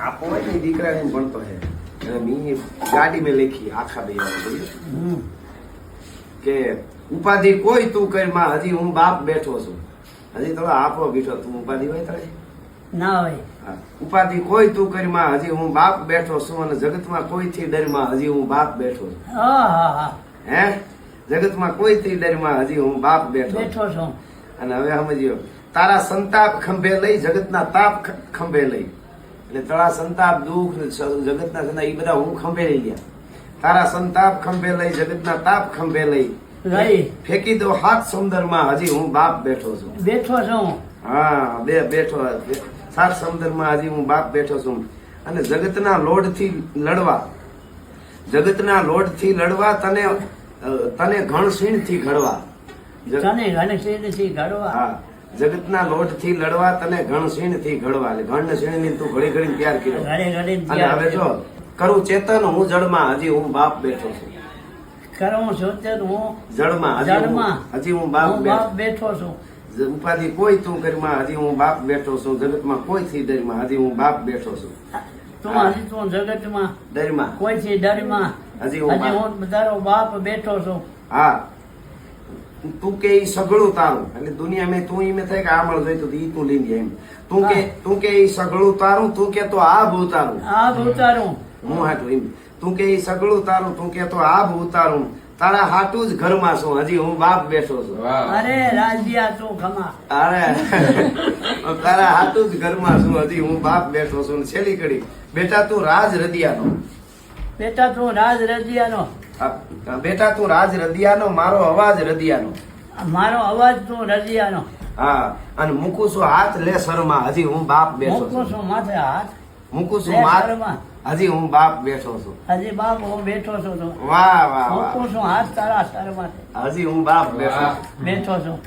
આપો હોય ને દીકરાને ભણતો હે અને મી ગાડી મેં લખી આખા બે કે ઉપાધિ કોઈ તું કર માં હજી હું બાપ બેઠો છું હજી તો આપો બેઠો તું ઉપાધિ હોય તારે ના હોય. ઉપાધિ કોઈ તું કરી માં હજી હું બાપ બેઠો છું અને જગતમાં કોઈ થી ડર માં હજી હું બાપ બેઠો છું. હે જગતમાં કોઈ થી ડર માં હજી હું બાપ બેઠો છું. અને હવે સમજ્યો તારા સંતાપ ખંભે લઈ જગતના તાપ ખંભે લઈ એટલે તારા સંતાપ દુઃખ જગતના એ બધા હું ખંભે લઈ ગયા. તારા સંતાપ ખંભે લઈ જગતના તાપ ખંભે લઈ ફેંકી દો હાથ સમુદ્રમાં હજી હું બાપ બેઠો છું. હા બેઠો સાત સમુદ્રમાં હજી હું બાપ બેઠો છું. અને જગતના લોડ થી લડવા જગતના લોડ થી લડવા તને ઘણસીણ થી ઘડવા હા જગતના લોડ થી લડવા તને ઘણસીણ થી ઘડવા એટલે ઘણસીણ ની તું ઘડી ઘડી તૈયાર કર્યો. અને હવે જો કરું ચેતન હું જડમાં હજી હું બાપ બેઠો છું. કરું ચેતન હું જડમાં હજી હું બાપ બેઠો છું. ઉપાધિ કોઈ તું કરીમાં હજી હું બાપ બેઠો છું. જગતમાં કોઈ થી ડરમાં હજી હું બાપ બેઠો છું. તું જગતમાં ડરમાં કોઈ થી ડરમાં હજી હું તારો બાપ બેઠો છું. હા તું કે ઈ સગળું તારું એટલે દુનિયા મેં તું ઈ થાય કે આ મળ જોઈતું ઈ તું લઈ એમ તું કે ઈ સગળું તારું તું કે તો આ ભૂતારું હું હાટું એમ તું કે ઈ સગળું તારું તું કે તો આ ભૂતારું તારા હાટું જ ઘરમાં છું હજી હું બાપ બેઠો છું. અરે રાજ્યા તું ખમા અરે તારા હાટું જ ઘરમાં છું હજી હું બાપ બેઠો છું. છેલ્લી કડી બેટા તું રાજ રદિયાનો બેટા તું રાજ રદિયાનો બેટા તું રાજ રદિયાનો મારો અવાજ રદિયાનો તું રદિયાનો. હા અને મૂકું છું હાથ લે શરમાં હજી હું બાપ બેઠો મૂકું છું માથે હાથ મૂકું છું હજી હું બાપ બેઠો છું. હજી બાપ હું બેઠો છું. વાહ વાહ મૂકું છું હાથ તારા શરમાં હજી હું બાપ બેઠો છું.